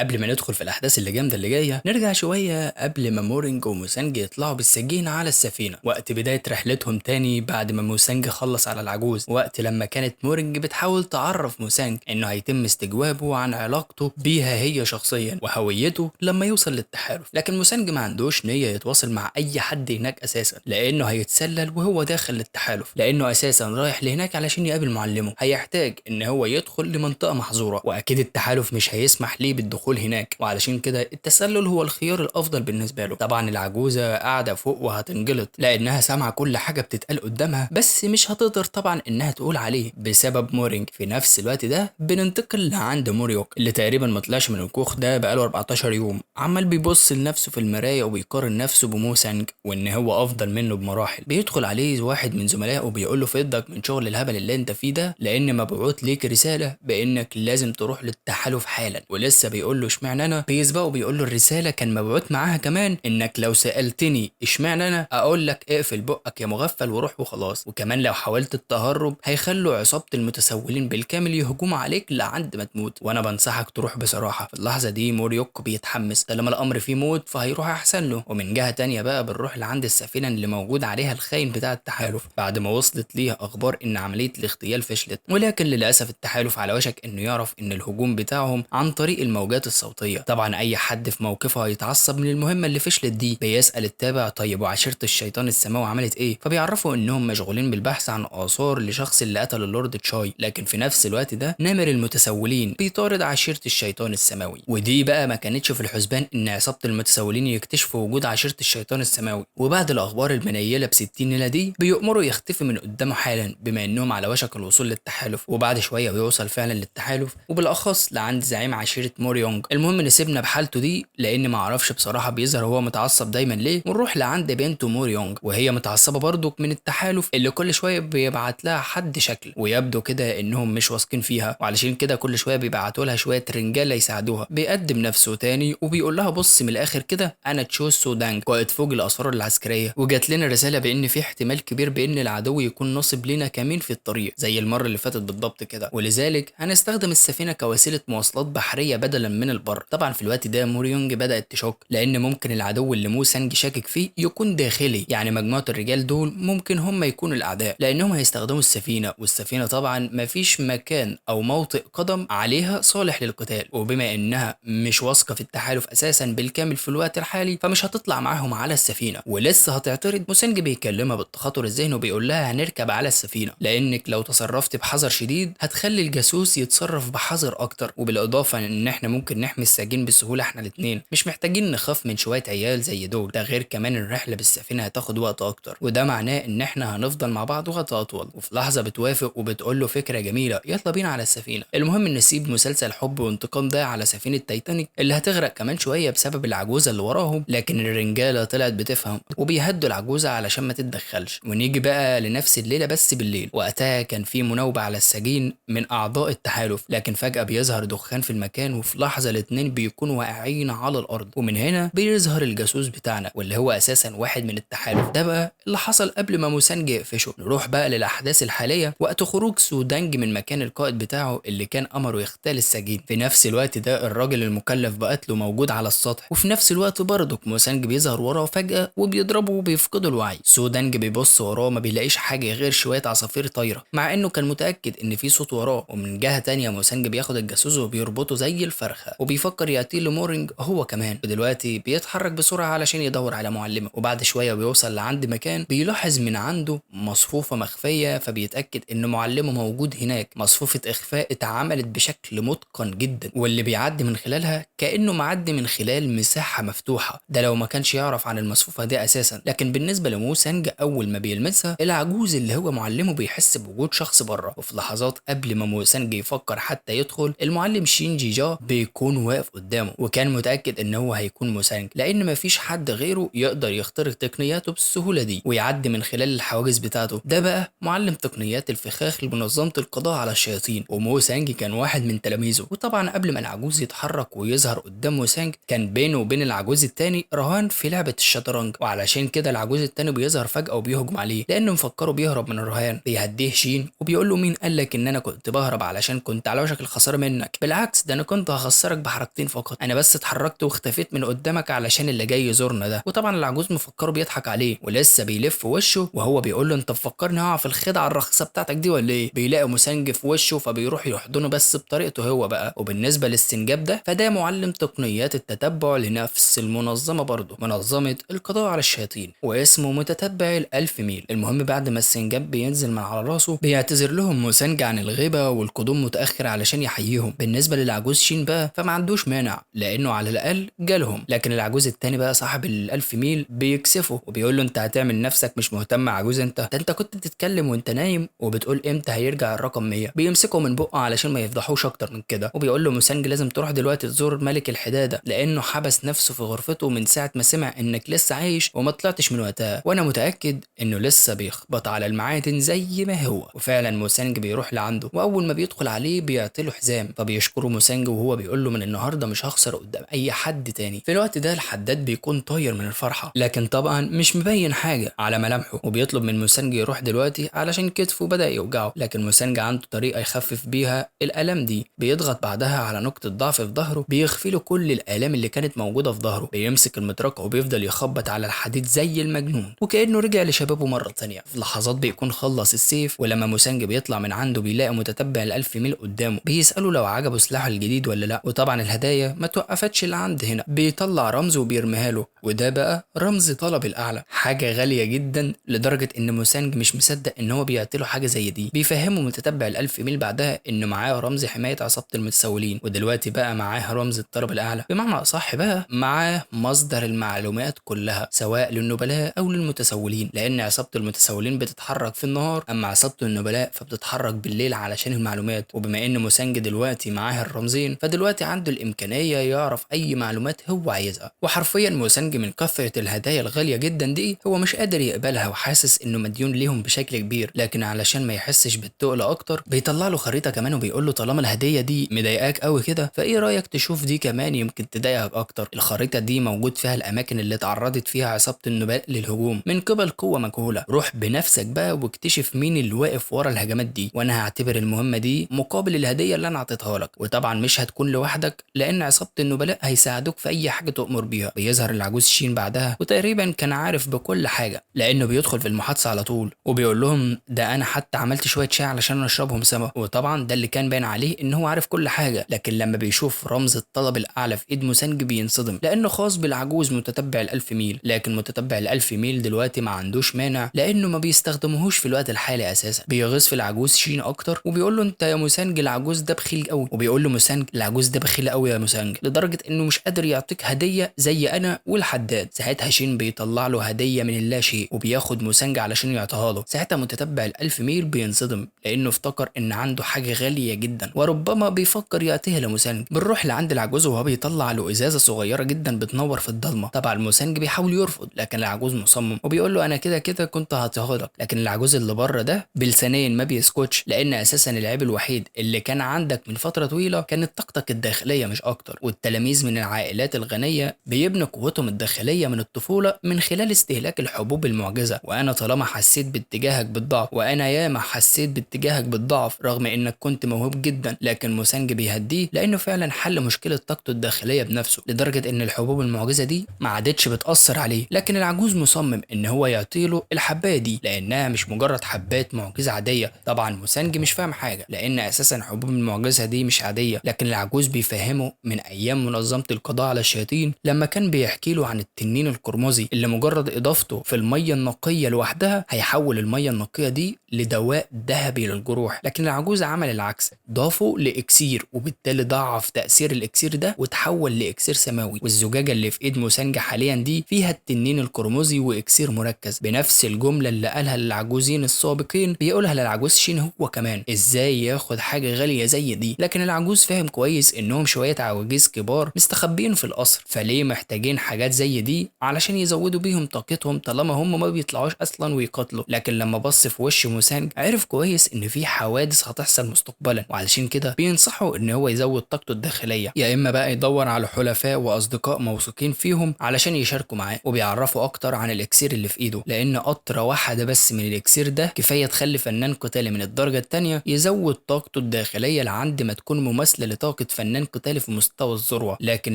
قبل ما ندخل في الاحداث اللي جامده اللي جايه، نرجع شويه قبل ما مورينج وموسانج يطلعوا بالسجين على السفينه، وقت بدايه رحلتهم تاني بعد ما موسانج خلص على العجوز، وقت لما كانت مورينج بتحاول تعرف موسانج انه هيتم استجوابه عن علاقته بيها هي شخصيا وهويته لما يوصل للتحالف. لكن موسانج ما عندوش نيه يتواصل مع اي حد هناك اساسا، لانه هيتسلل وهو داخل التحالف، لانه اساسا رايح لهناك علشان يقابل معلمه، هيحتاج ان هو يدخل لمنطقه محظوره، واكيد التحالف مش هيسمح ليه بالدخول هناك، وعلشان كده التسلل هو الخيار الافضل بالنسبه له. طبعا العجوزه قاعده فوق وهتنجلط لانها سامعه كل حاجه بتتقال قدامها، بس مش هتقدر طبعا انها تقول عليه بسبب مورينج. في نفس الوقت ده بننتقل لعند موريوك اللي تقريبا ما طلعش من الكوخ ده بقاله 14 يوم، عمال بيبص لنفسه في المرايه وبيقارن نفسه بموسانج وان هو افضل منه بمراحل. بيدخل عليه واحد من زملائه وبيقول له فضك من شغل الهبل اللي انت فيه ده، لان مبعوت ليك رساله بانك لازم تروح للتحالف حالا. ولسه بيقول له اشمعنى انا، بيسبقه وبيقول له الرساله كان مبعوت معاها كمان انك لو سالتني اشمعنى انا اقول لك اقفل بقك يا مغفل وروح وخلاص، وكمان لو حاولت التهرب هيخلوا عصابه المتسولين بالكامل يهجموا عليك لعند ما تموت، وانا بنصحك تروح بصراحه. في اللحظه دي موريوك بيتحمس، طالما الامر فيه موت فهيروح احسن له. ومن جهه تانية بقى بنروح لعند السفينه اللي موجود عليها الخاين بتاع التحالف، بعد ما وصلت ليه اخبار ان عمليه الاغتيال فشلت، ولكن للاسف التحالف على وشك انه يعرف ان الهجوم بتاعهم عن طريق الموجات الصوتيه. طبعا اي حد في موقفه هيتعصب من المهمه اللي فشلت دي. بيسال التابع طيب وعشيره الشيطان السماوي عملت ايه، فبيعرفوا انهم مشغولين بالبحث عن اثار لشخص اللي قتل اللورد تشاي. لكن في نفس الوقت ده نمر المتسولين بيطارد عشيره الشيطان السماوي، ودي بقى ما كانتش في الحسبان ان عصابه المتسولين يكتشفوا وجود عشيره الشيطان السماوي. وبعد الاخبار المنيله ب60 ليله دي بيؤمروا يختفي من قدامه حالا بما انهم على وشك الوصول للتحالف. وبعد شويه بيوصل فعلا للتحالف، وبالاخص لعند زعيم عشيره موريونج. المهم نسيبنا بحالته دي لان ما اعرفش بصراحه بيظهر هو متعصب دايما ليه، ونروح لعند بنته موريونج وهي متعصبه برضك من التحالف اللي كل شويه بيبعت لها حد شكل، ويبدو كده انهم مش واثقين فيها، وعلشان كده كل شويه بيبعتوا لها شويه رجاله يساعدوها. بيقدم نفسه تاني وبيقول لها بص من الاخر كده انا تشو سودانج قائد فوج الاسرار العسكريه، وجات لنا رساله بان في احتمال كبير بان العدو يكون ناصب لنا كمين في الطريق زي المره اللي فاتت بالضبط كده، ولذلك هنستخدم السفينه كوسيله مواصلات بحريه بدلا من البر. طبعا في الوقت ده موريونج بدات تشك لان ممكن العدو اللي مو سانج شاكك فيه يكون داخلي، يعني مجموعه الرجال دول ممكن هم يكونوا الاعداء لانهم هيستخدموا السفينه، والسفينه طبعا مفيش مكان او موطئ قدم عليها صالح للقتال، وبما انها مش واثقه في التحالف اساسا بالكامل في الوقت الحالي فمش هتطلع معاهم على السفينه ولسه هتعترض. موسانج بيكلمها بالتخاطر الذهني وبيقول لها هنركب على السفينه لانك لو تصرفت بحذر شديد هتخلي الجاسوس يتصرف بحذر اكتر، وبالاضافه ان احنا ممكن نحمي السجين بسهوله احنا الاثنين، مش محتاجين نخاف من شويه عيال زي دول. ده غير كمان الرحله بالسفينه هتاخد وقت اكتر، وده معناه ان احنا هنفضل مع بعض وقت اطول. وفي لحظه بتوافق وبتقول له فكره جميله يلا بينا على السفينه. المهم نسيب مسلسل حب وانتقام ده على سفينه تايتانيك اللي هتغرق كمان شويه بسبب العجوزه اللي وراهم، لكن الرجاله طلعت بتفهم وبيهدوا العجوزه علشان ما تتدخلش. ونيجي بقى لنفس الليله بس بالليل، وقتها كان في مناوبه على السجين من اعضاء التحالف، لكن فجاه بيظهر دخان في المكان، وفي لحظه الاتنين بيكونوا واقعين على الارض، ومن هنا بيظهر الجاسوس بتاعنا واللي هو اساسا واحد من التحالف. ده بقى اللي حصل قبل ما موسانج يقفشه. نروح بقى للاحداث الحاليه وقت خروج سودانج من مكان القائد بتاعه اللي كان امره يغتال السجين. في نفس الوقت ده الراجل المكلف بقتله موجود على السطح، وفي نفس الوقت برضك موسانج بيظهر وراه فجاه وبيضربه وبيفقده الوعي. سودانج بيبص وراه ما بيلاقيش حاجه غير شويه عصافير طايره، مع انه كان متاكد ان في صوت وراه. ومن جهه تانية موسانج بياخد الجاسوس وبيربطه زي الفرخه وبيفكر يقتل مورينج هو كمان، ودلوقتي بيتحرك بسرعه علشان يدور على معلمه. وبعد شويه بيوصل لعند مكان بيلاحظ من عنده مصفوفه مخفيه، فبيتاكد ان معلمه موجود هناك. مصفوفه اخفاء اتعملت بشكل متقن جدا، واللي بيعدي من خلالها كانه معدي من خلال مساحه مفتوحه، ده لو ما كانش يعرف عن المصفوفه دي اساسا. لكن بالنسبه لموسانج اول ما بيلمسها العجوز اللي هو معلمه بيحس بوجود شخص بره، وفي لحظات قبل ما موسانج يفكر حتى يدخل المعلم شينجي جا بيكون واقف قدامه، وكان متاكد ان هو هيكون موسانج لان مفيش حد غيره يقدر يخترق تقنياته بالسهوله دي ويعدي من خلال الحواجز بتاعته. ده بقى معلم تقنيات الفخاخ لمنظمه القضاء على الشياطين، وموسانج كان واحد من تلاميذه. وطبعا قبل ما العجوز يتحرك ويظهر قدام موسانج كان بينه وبين العجوز التاني رهان في لعبه الشطرنج، وعلشان كده العجوز التاني بيظهر فجاه وبيهجم عليه لانه مفكره بيهرب من الرهان. بيهديه شين وبيقول له مين قال لك ان انا كنت بهرب علشان كنت على وشك الخساره منك، بالعكس ده انا كنت هخسرك هكسرك بحركتين فقط، انا بس اتحركت واختفيت من قدامك علشان اللي جاي يزورنا ده. وطبعا العجوز مفكره بيضحك عليه ولسه بيلف وشه وهو بيقول له انت مفكرني هقع في الخدعه الرخيصه بتاعتك دي ولا ايه؟ بيلاقي موسانج في وشه فبيروح يحضنه بس بطريقته هو بقى. وبالنسبه للسنجاب ده معلم تقنيات التتبع لنفس المنظمه برضه، منظمه القضاء على الشياطين، واسمه متتبع الألف ميل. المهم بعد ما السنجاب بينزل من على راسه بيعتذر لهم موسانج عن الغيبه والقدوم متاخر علشان يحييهم. بالنسبه للعجوز شين بقى فما عندوش مانع لانه على الاقل جالهم، لكن العجوز التاني بقى صاحب الألف ميل بيكسفه وبيقول له انت هتعمل نفسك مش مهتم عجوز، انت ده انت كنت بتتكلم وانت نايم وبتقول امتى هيرجع الرقم 100. بيمسكه من بقه علشان ما يفضحوش اكتر من كده، وبيقول له موسانج لازم تروح دلوقتي تزور ملك الحداده لانه حبس نفسه في غرفته من ساعه ما سمع انك لسه عايش وما طلعتش من وقتها، وانا متاكد انه لسه بيخبط على المعادن زي ما هو. وفعلا موسانج بيروح لعنده واول ما بيدخل عليه بيعطيله حزام، فبيشكره موسانج وهو بيقول له من النهارده مش هخسر قدام اي حد تاني. في الوقت ده الحداد بيكون طاير من الفرحه لكن طبعا مش مبين حاجه على ملامحه، وبيطلب من موسانج يروح دلوقتي علشان كتفه بدا يوجعه، لكن موسانج عنده طريقه يخفف بيها الالام دي. بيضغط بعدها على نقطه ضعف في ظهره بيخفي له كل الالام اللي كانت موجوده في ظهره. بيمسك المطرقه وبيفضل يخبط على الحديد زي المجنون وكانه رجع لشبابه مره ثانيه. في لحظات بيكون خلص السيف، ولما موسانج بيطلع من عنده بيلاقي متتبع الألف ميل قدامه بيساله لو عجبه سلاحه الجديد ولا لا. وطبعا الهدايا ما توقفتش لعند هنا، بيطلع رمز وبيرميها له، وده بقى رمز طلب الاعلى، حاجه غاليه جدا لدرجه ان موسانج مش مصدق ان هو بيعطيله حاجه زي دي. بيفهمه متتبع الألف ميل بعدها انه معاه رمز حمايه عصابه المتسولين، ودلوقتي بقى معاه رمز الطلب الاعلى، بمعنى اصح بقى معاه مصدر المعلومات كلها سواء للنبلاء او للمتسولين، لان عصابه المتسولين بتتحرك في النهار اما عصابه النبلاء فبتتحرك بالليل علشان المعلومات. وبما ان موسانج دلوقتي معاه الرمزين فدلوقتي عنده الامكانيه يعرف اي معلومات هو عايزها. وحرفيا موسانج من كثره الهدايا الغاليه جدا دي هو مش قادر يقبلها وحاسس انه مديون ليهم بشكل كبير، لكن علشان ما يحسش بالتقل اكتر بيطلع له خريطه كمان وبيقول له طالما الهديه دي مضايقاك قوي كده فايه رايك تشوف دي كمان يمكن تضايقك اكتر. الخريطه دي موجود فيها الاماكن اللي اتعرضت فيها عصابه النبلاء للهجوم من قبل قوه مجهوله، روح بنفسك بقى واكتشف مين اللي واقف ورا الهجمات دي، وانا هعتبر المهمه دي مقابل الهديه اللي انا اعطيتها لك. وطبعا مش هتكون لوحدك لان عصابه النبلاء هيساعدوك في اي حاجه تؤمر بيها. بيظهر العجوز شين بعدها وتقريبا كان عارف بكل حاجه لانه بيدخل في المحادثه على طول وبيقول لهم ده انا حتى عملت شويه شاي علشان نشربهم سوا. وطبعا ده اللي كان باين عليه ان هو عارف كل حاجه، لكن لما بيشوف رمز الطلب الاعلى في ايد موسانج بينصدم لانه خاص بالعجوز متتبع الألف ميل. لكن متتبع الألف ميل دلوقتي ما عندوش مانع لانه ما بيستخدموهوش في الوقت الحالي اساسا. بيغيظ في العجوز شين اكتر وبيقول له انت يا موسانج العجوز ده بخيل قوي، وبيقول له موسانج العجوز ده بخيل قوي يا موسانج لدرجه انه مش قادر يعطيك هديه زي انا والحداد. ساعتها شين بيطلع له هديه من اللا شيء وبياخد موسانج علشان يعطيها له. ساعتها متتبع الألف ميل بينصدم لانه افتكر ان عنده حاجه غاليه جدا وربما بيفكر يعطيها لموسانج. بنروح لعند العجوز وهو بيطلع له ازازه صغيره جدا بتنور في الضلمه. طبعا موسانج بيحاول يرفض لكن العجوز مصمم وبيقول له انا كده كده كنت هعطيها لك. لكن العجوز اللي بره ده بلسانين ما بيسكتش لان اساسا العيب الوحيد اللي كان عندك من فتره طويله كانت طاقتك الداخليه مش اكتر، والتلاميذ من العائلات الغنيه بيبنوا قوتهم الداخليه من الطفوله من خلال استهلاك الحبوب المعجزه. وانا طالما حسيت باتجاهك بالضعف وانا ياما حسيت باتجاهك بالضعف رغم انك كنت موهوب جدا، لكن موسانج بيهديه لانه فعلا حل مشكله طاقته الداخليه بنفسه لدرجه ان الحبوب المعجزه دي ما عادتش بتاثر عليه. لكن العجوز مصمم ان هو يعطيله الحبايه دي لانها مش مجرد حبات معجزه عاديه. طبعا موسانج مش فاهم حاجه لان اساسا حبوب المعجزه دي مش عاديه، لكن العجوز بيفهمه من ايام منظمه القضاء على الشياطين لما كان بيحكي له عن التنين القرمزي اللي مجرد اضافته في الميه النقيه لوحدها هيحول الميه النقيه دي لدواء ذهبي للجروح. لكن العجوز عمل العكس، ضافه لاكسير وبالتالي ضاعف تاثير الاكسير ده وتحول لاكسير سماوي. والزجاجه اللي في ايد موسانج حاليا دي فيها التنين القرمزي واكسير مركز بنفس الجمله اللي قالها للعجوزين السابقين بيقولها للعجوز شين هو كمان. ازاي ياخد حاجه غاليه زي دي؟ لكن العجوز فاهم كويس انهم شويه عواجيز كبار مستخبين في القصر، فليه محتاجين حاجات زي دي علشان يزودوا بيهم طاقتهم طالما هم ما بيطلعوش اصلا ويقاتلوا. لكن لما بص في وش موسانج عرف كويس ان في حوادث هتحصل مستقبلا، وعلشان كده بينصحه ان هو يزود طاقته الداخليه يا اما بقى يدور على حلفاء واصدقاء موثوقين فيهم علشان يشاركوا معاه وبيعرفوا اكتر عن الاكسير اللي في ايده، لان قطره واحده بس من الاكسير ده كفايه تخلي فنان قتالي من الدرجه الثانيه يزود طاقته الداخليه لعند ما تكون مماثله لطاقه فنان فنان قتالي في مستوى الذروه، لكن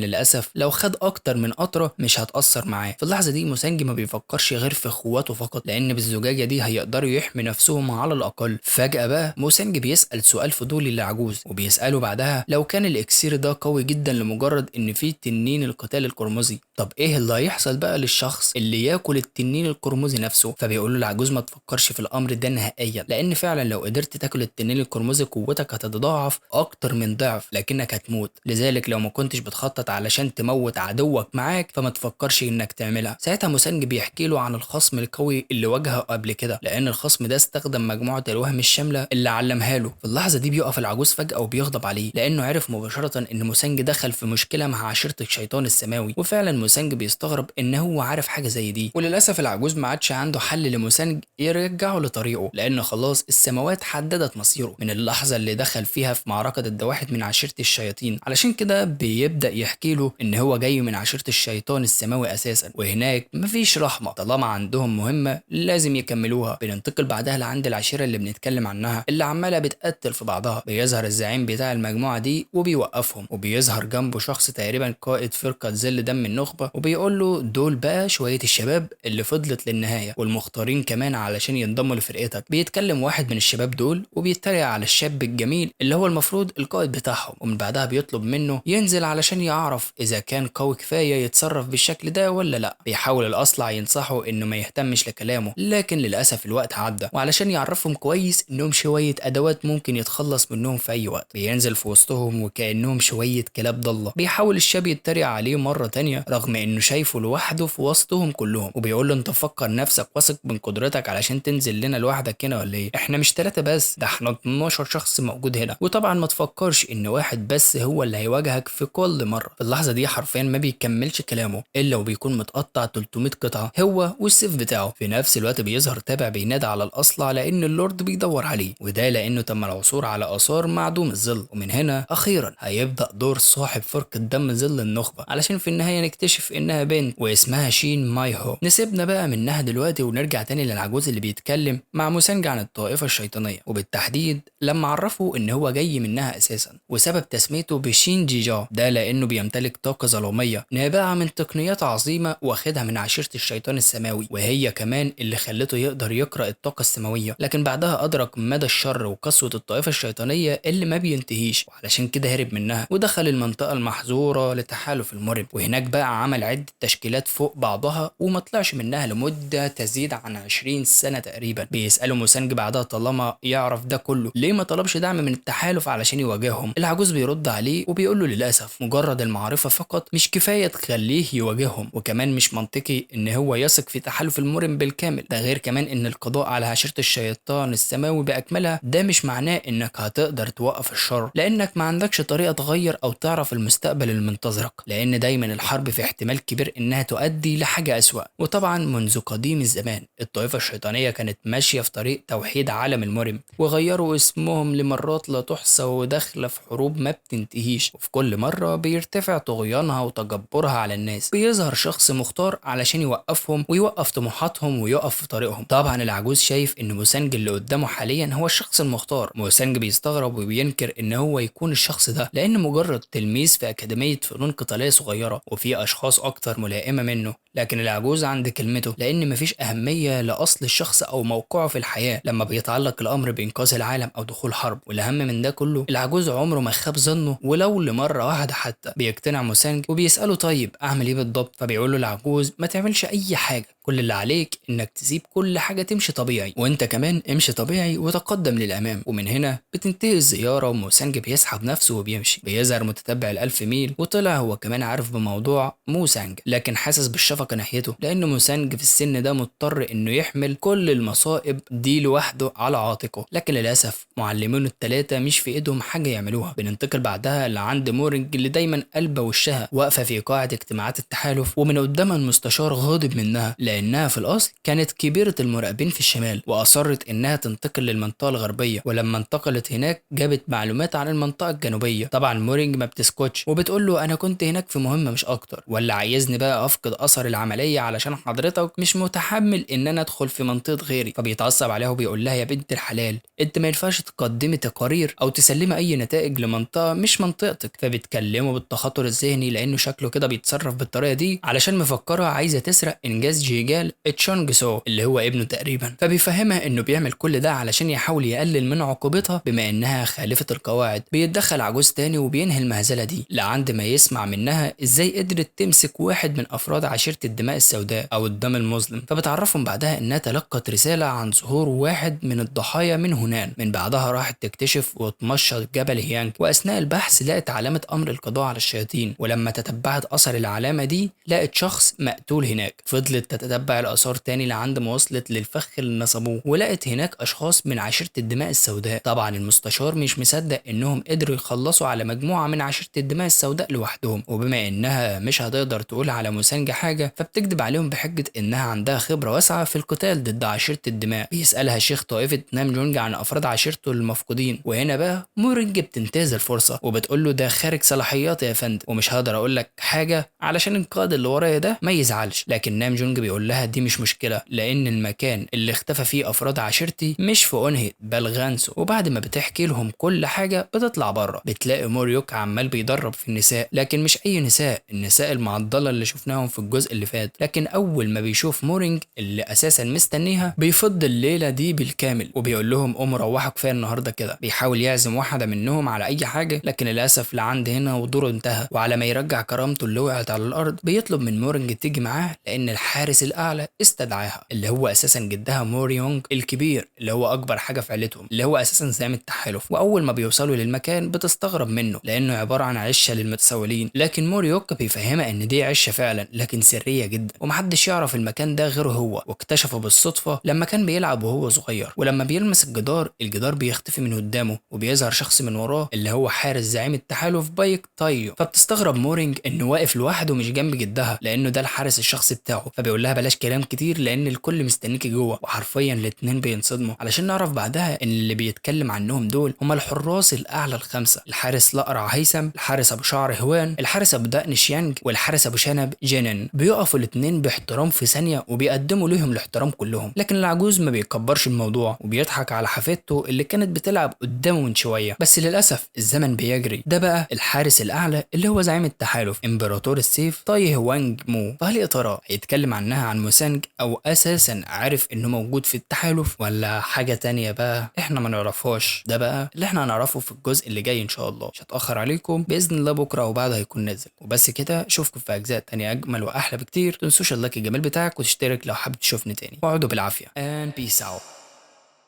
للاسف لو خد اكتر من قطره مش هتاثر معاه. في اللحظه دي موسانجي ما بيفكرش غير في اخواته فقط، لان بالزجاجه دي هيقدروا يحمي نفسهم على الاقل. فجاه بقى موسانجي بيسال سؤال فضولي للعجوز، وبيساله بعدها لو كان الاكسير ده قوي جدا لمجرد ان فيه تنين القتال القرمزي، طب ايه اللي هيحصل بقى للشخص اللي ياكل التنين القرمزي نفسه؟ فبيقول له العجوز ما تفكرش في الامر ده نهائيا، لان فعلا لو قدرت تاكل التنين القرمزي قوتك هتتضاعف اكتر من ضعف، لكنك هتموت. لذلك لو ما كنتش بتخطط علشان تموت عدوك معاك فما تفكرش انك تعملها. ساعتها موسانجي بيحكي له عن الخصم القوي اللي واجهه قبل كده، لان الخصم ده استخدم مجموعه الوهم الشامله اللي علمها له. في اللحظه دي بيقف العجوز فجاه وبيغضب عليه، لانه عرف مباشره ان موسانجي دخل في مشكله مع عشيره الشيطان السماوي. وفعلا موسانجي بيستغرب ان هو عارف حاجه زي دي، وللاسف العجوز ما عادش عنده حل لموسانجي يرجعه لطريقه، لان خلاص السماوات حددت مصيره من اللحظه اللي دخل فيها في معركه ضد واحد من عشيره الشياطين. علشان كده بيبدا يحكي له ان هو جاي من عشيره الشيطان السماوي اساسا، وهناك مفيش رحمه، طالما عندهم مهمه لازم يكملوها. بننتقل بعدها لعند العشيره اللي بنتكلم عنها اللي عماله بتقتل في بعضها. بيظهر الزعيم بتاع المجموعه دي وبيوقفهم، وبيظهر جنبه شخص تقريبا قائد فرقه ظل دم النخبه، وبيقول له دول بقى شويه الشباب اللي فضلت للنهايه والمختارين كمان علشان ينضموا لفرقتك. بيتكلم واحد من الشباب دول وبيتريق على الشاب الجميل اللي هو المفروض القائد بتاعهم، ومن بعدها بيطلب منه ينزل علشان يعرف اذا كان قوي كفايه يتصرف بالشكل ده ولا لا. بيحاول الاصلع ينصحه انه ما يهتمش لكلامه، لكن للاسف الوقت عدى، وعلشان يعرفهم كويس انهم شويه ادوات ممكن يتخلص منهم في اي وقت بينزل في وسطهم وكانهم شويه كلاب ضاله. بيحاول الشاب يتريق عليه مره تانية رغم انه شايفه لوحده في وسطهم كلهم، وبيقول له انت فكر نفسك واثق من قدرتك علشان تنزل لنا لوحدك هنا ولا ايه؟ احنا مش 3 بس، ده احنا 12 شخص موجود هنا، وطبعا ما تفكرش ان واحد بس هو اللي هيواجهك في كل مره. في اللحظه دي حرفيا ما بيكملش كلامه الا وبيكون متقطع 300 قطعه هو والسيف بتاعه. في نفس الوقت بيظهر تابع بينادى على الاصلع لان اللورد بيدور عليه، وده لانه تم العثور على اثار معدوم الظل. ومن هنا اخيرا هيبدا دور صاحب فرقه دم ظل النخبه، علشان في النهايه نكتشف انها بنت واسمها شين مايهو. نسيبنا بقى منها دلوقتي ونرجع تاني للعجوز اللي بيتكلم مع موسانجي عن الطائفه الشيطانيه، وبالتحديد لما عرفوا ان هو جاي منها اساسا، وسبب تسميته بشين جيجا ده لانه بيمتلك طاقه ظلاميه نابعه من تقنيات عظيمه واخدها من عشيره الشيطان السماوي، وهي كمان اللي خلته يقدر يقرا الطاقه السماويه. لكن بعدها ادرك مدى الشر وقسوه الطائفه الشيطانيه اللي ما بينتهيش، وعلشان كده هرب منها ودخل المنطقه المحظوره لتحالف المرب، وهناك بقى عمل عده تشكيلات فوق بعضها وما طلعش منها لمده تزيد عن 20 سنه تقريبا. بيسالوا موسانجي بعدها طالما يعرف ده كله ليه ما طلبش دعم من التحالف علشان يواجههم؟ العجوز بيرد عليه وبيقول له للاسف مجرد المعرفه فقط مش كفايه تخليه يواجههم، وكمان مش منطقي ان هو يثق في تحالف المرم بالكامل. ده غير كمان ان القضاء على عشيره الشيطان السماوي باكملها ده مش معناه انك هتقدر توقف الشر، لانك ما عندكش طريقه تغير او تعرف المستقبل المنتظرك، لان دايما الحرب في احتمال كبير انها تؤدي لحاجه اسوأ. وطبعا منذ قديم الزمان الطائفه الشيطانيه كانت ماشيه في طريق توحيد عالم المرم، وغيروا اسمهم لمرات لا تحصى وداخله في حروب ما بتنتهيش، وفي كل مره بيرتفع طغيانها وتجبرها على الناس. بيظهر شخص مختار علشان يوقفهم ويوقف طموحاتهم ويقف في طريقهم. طبعا العجوز شايف ان موسانجي اللي قدامه حاليا هو الشخص المختار. موسانجي بيستغرب وبينكر ان هو يكون الشخص ده، لان مجرد تلميذ في اكاديميه فنون قتاليه صغيره وفي اشخاص اكتر ملائمه منه. لكن العجوز عند كلمته، لان مفيش اهميه لاصل الشخص او موقعه في الحياه لما بيتعلق الامر بانقاذ العالم او دخول حرب. والاهم من ده كله العجوز عمره ما خاب ظنه ولو لمره واحده حتى. بيقتنع موسانجي وبيساله طيب اعمل ايه بالضبط؟ فبيقول له العجوز ما تعملش اي حاجه، كل اللي عليك انك تسيب كل حاجه تمشي طبيعي، وانت كمان امشي طبيعي وتقدم للامام. ومن هنا بتنتهي الزياره وموسانجي بيسحب نفسه وبيمشي. بيظهر متتبع ال1000 ميل وطلع هو كمان عارف بموضوع موسانج، لكن حاسس بالشفقه ناحيته لان موسانج في السن ده مضطر انه يحمل كل المصائب دي لوحده على عاتقه. لكن للاسف معلمينه ال3 مش في ايدهم حاجه يعملوها. بننتقل بعدها لعند مورنج اللي دايما قلبه وشها واقفه في قاعه اجتماعات التحالف، ومن قدامها المستشار غاضب منها لانها في الاصل كانت كبيرة المراقبين في الشمال، واصرت انها تنتقل للمنطقة الغربية، ولما انتقلت هناك جابت معلومات عن المنطقة الجنوبية. طبعا مورينج ما بتسكتش وبتقول له انا كنت هناك في مهمة مش اكتر، ولا عايزني بقى افقد اثر العملية علشان حضرتك مش متحمل ان انا ادخل في منطقة غيري. فبيتعصب عليها وبيقول لها يا بنت الحلال انت ما ينفعش تقدمي تقارير او تسلمي اي نتائج لمنطقة مش منطقتك. فبتكلمه بالتخاطر الذهني لانه شكله كده بيتصرف بالطريقة دي علشان مفكرها عايزة تسرق انجاز جيجال تشونج سو اللي هو ابنه تقريبا. فبيفهمها انه بيعمل كل ده علشان يحاول يقلل من عقوبتها بما انها خالفت القواعد. بيتدخل عجوز تاني وبينهي المهزلة دي لعند ما يسمع منها ازاي قدرت تمسك واحد من افراد عشيرة الدماء السوداء او الدم المظلم. فبتعرفهم بعدها انها تلقت رسالة عن ظهور واحد من الضحايا من هنان. من بعدها راحت تكتشف وتمشط جبل هيانج، واثناء البحث لقت علامة امر القضاء على الشياطين، ولما تتبعت اثر العلامة دي لقت شخص مقتول هناك. فضلت تتتبع الاثار تاني لعند ما وصلت للفخ اللي نصبوه، ولقت هناك اشخاص من عشيرة الدماء السوداء. طبعا المستشار مش مصدق انهم قدروا يخلصوا على مجموعة من عشيرة الدماء السوداء لوحدهم، وبما انها مش هتقدر تقول على موسانج حاجة فبتكذب عليهم بحجة انها عندها خبرة واسعة في القتال ضد عشيرة الدماء. بيسألها شيخ طائفة نام جونج عن افراد عشيرته المفقودين، وهنا بقى مورينج بتنتهز الفرصة وبتقول له ده خارج صلاحياتي يا فندم ومش هقدر اقول لك حاجة علشان القائد اللي ورايا ده ما يزعلش. لكن نام جونج بيقول لها دي مش مشكلة لان المكان اللي اختفى فيه افراد عشيرتي مش في اونهي بل غانسو. وبعد ما بتحكي لهم كل حاجة بتطلع بره، بتلاقي موريوك عمال بيدرب في النساء، لكن مش اي نساء، النساء المعضلة اللي شفناهم في الجزء اللي فات. لكن اول ما بيشوف مورينج اللي اساسا مستنيها بيفض الليلة دي بالكامل وبيقول لهم قوموا روحوا كفايه النهارده كده. بيحاول يعزم واحدة منهم على اي حاجة لكن للاسف لعند هنا ودوره انتهى. وعلى ما يرجع كرامته اللي وقعت على الارض بيطلب من مورينج تيجي معاه لان الحارس الاعلى استدعاها، اللي هو اساسا جدها موريونج الكبير اللي هو اكبر حاجة في عيلتهم، اللي هو اساسا زعيم التحالف. واول ما بيوصلوا للمكان بتستغرب منه لانه عبارة عن عشة للمتسولين، لكن موريوك بيفهمها ان دي عشة فعلا لكن سرية جدا ومحدش يعرف المكان ده غيره هو، واكتشفه بالصدفة لما كان بيلعب وهو صغير. ولما بيلمس الجدار بيختفي من قدامه وبيظهر شخص من وراه اللي هو حارس زعيم التحالف بايك تايو. فبتستغرب مورينج انه واقف لوحده مش جنب جدها لانه ده الحارس الشخصي بتاعه. فبيقول لها بلاش كلام كتير لان الكل مستنيكي جوه. وحرفيا الاتنين بينصدموا علشان نعرف بعدها ان اللي بيتكلم عنهم دول هما الحراس الاعلى الخمسة: الحارس الاقرع هيثم، الحارس ابو شعر هوان، الحارس ابو دقن شيانج، والحارس ابو شنب جينن. بيقفوا الاتنين باحترام في ثانية وبيقدموا لهم الاحترام كلهم. لكن العجوز ما بيكبرش الموضوع وبيضحك على حفيدته اللي كانت بتلعب قدامه من شويه. بس للاسف الزمن بيجري. ده بقى الحارس الاعلى اللي هو زعيم التحالف امبراطور السيف طاي وانج مو. فهل يا ترى هيتكلم عنها عن موسانج او اساسا عارف انه موجود في التحالف ولا حاجه تانية بقى احنا ما نعرفهاش؟ ده بقى اللي احنا هنعرفه في الجزء اللي جاي ان شاء الله. مش هتاخر عليكم باذن الله بكره او بعد هيكون نازل. وبس كده اشوفكم في اجزاء تانية اجمل واحلى بكتير. تنسوش اللايك الجميل بتاعك وتشترك لو حابب تشوفني تاني. واقعدوا بالعافيه and peace out.